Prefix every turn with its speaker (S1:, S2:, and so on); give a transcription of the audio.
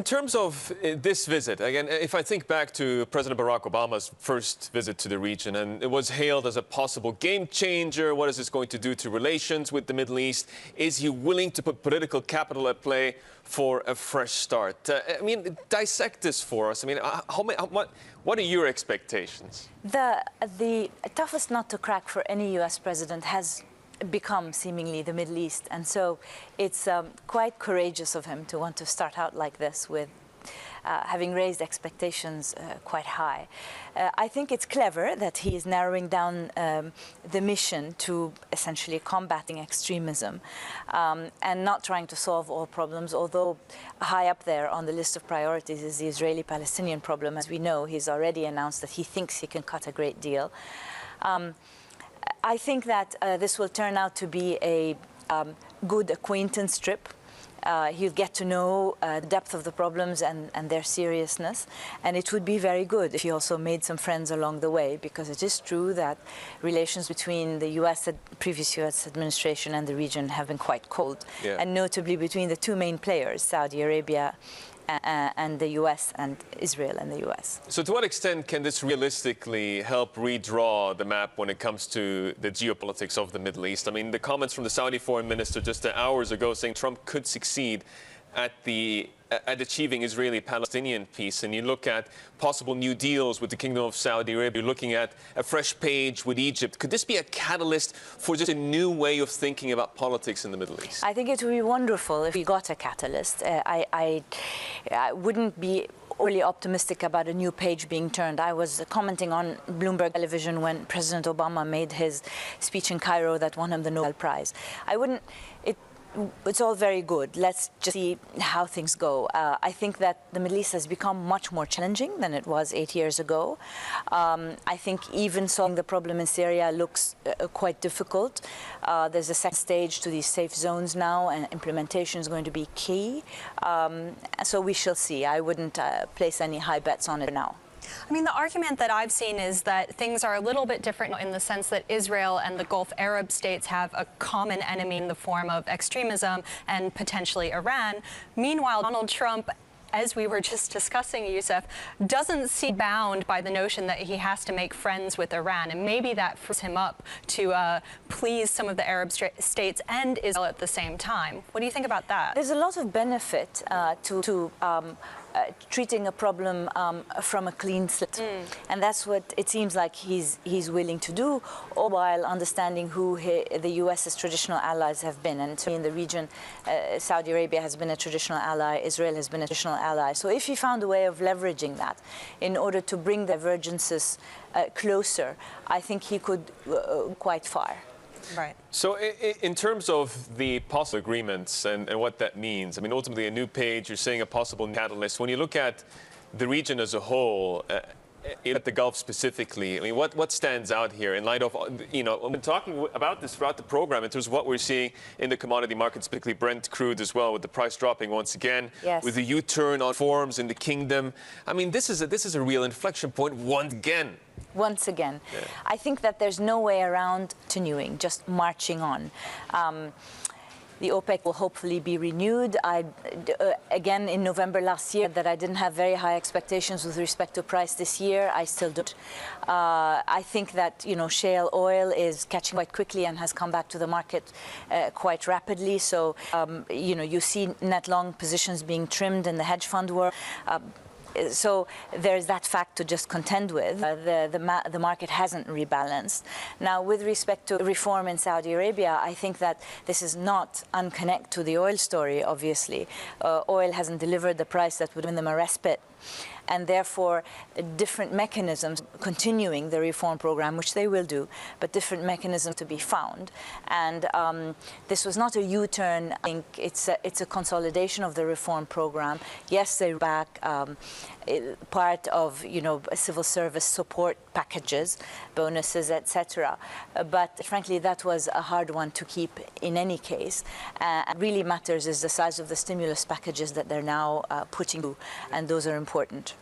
S1: terms of this visit, again, if I think back to President Barack Obama's first visit to the region, and it was hailed as a possible game changer. What is this going to do to relations with the Middle East? Is he willing to put political capital at play for a fresh start? I mean, dissect this for us. I mean, what are your expectations?
S2: The toughest nut to crack for any U.S. president has become seemingly the Middle East, and so it's quite courageous of him to want to start out like this with having raised expectations quite high. I think it's clever that he is narrowing down the mission to essentially combating extremism and not trying to solve all problems, although high up there on the list of priorities is the Israeli-Palestinian problem. As we know, he's already announced that he thinks he can cut a great deal. I think that this will turn out to be a good acquaintance trip. He'll get to know the depth of the problems and their seriousness. And it would be very good if he also made some friends along the way, because it is true that relations between the previous U.S. administration and the region have been quite cold. Yeah. And notably between the two main players, Saudi Arabia and the U.S. and Israel and the U.S.
S1: So to what extent can this realistically help redraw the map when it comes to the geopolitics of the Middle East? I mean, the comments from the Saudi foreign minister just hours ago saying Trump could succeed at achieving Israeli-Palestinian peace, and you look at possible new deals with the Kingdom of Saudi Arabia, you're looking at a fresh page with Egypt. Could this be a catalyst for just a new way of thinking about politics in the Middle East?
S2: I think it would be wonderful if we got a catalyst. I wouldn't be overly optimistic about a new page being turned. I was commenting on Bloomberg television when President Obama made his speech in Cairo that won him the Nobel Prize. It's all very good. Let's just see how things go. I think that the Middle East has become much more challenging than it was 8 years ago. I think even solving the problem in Syria looks quite difficult. There's a second stage to these safe zones now, and implementation is going to be key. So we shall see. I wouldn't place any high bets on it now.
S3: I mean, the argument that I've seen is that things are a little bit different in the sense that Israel and the Gulf Arab states have a common enemy in the form of extremism and potentially Iran. Meanwhile, Donald Trump, as we were just discussing, Youssef, doesn't seem bound by the notion that he has to make friends with Iran. And maybe that frees him up to please some of the Arab states and Israel at the same time. What do you think about that?
S2: There's a lot of benefit to treating a problem from a clean slate. And that's what it seems like he's willing to do, all while understanding who the U.S.'s traditional allies have been. And so in the region, Saudi Arabia has been a traditional ally, Israel has been a traditional ally. So if he found a way of leveraging that in order to bring divergences closer, I think he could quite far.
S3: Right.
S1: So in terms of the possible agreements and what that means, I mean, ultimately a new page, you're saying a possible catalyst. When you look at the region as a whole, at the Gulf specifically, I mean, what stands out here in light of, you know, we've been talking about this throughout the program in terms of what we're seeing in the commodity markets, particularly Brent crude as well, with the price dropping once again,
S2: yes,
S1: with the U-turn on reforms in the kingdom. I mean, this is a real inflection point once again.
S2: Once again.
S1: Yeah.
S2: I think that there's no way around continuing, just marching on. The OPEC will hopefully be renewed. Again, in November last year, that I didn't have very high expectations with respect to price this year. I still don't. I think that, you know, shale oil is catching quite quickly and has come back to the market quite rapidly. So, you know, you see net long positions being trimmed in the hedge fund world. So there's that fact to just contend with. The market hasn't rebalanced. Now, with respect to reform in Saudi Arabia, I think that this is not unconnected to the oil story, obviously. Oil hasn't delivered the price that would win them a respite. And therefore, different mechanisms continuing the reform program, which they will do, but different mechanisms to be found. And this was not a U-turn. I think it's a consolidation of the reform program. Yes, they're back part of, you know, civil service support packages, bonuses, etc. But frankly, that was a hard one to keep in any case. What really matters is the size of the stimulus packages that they're now putting through, and those are important.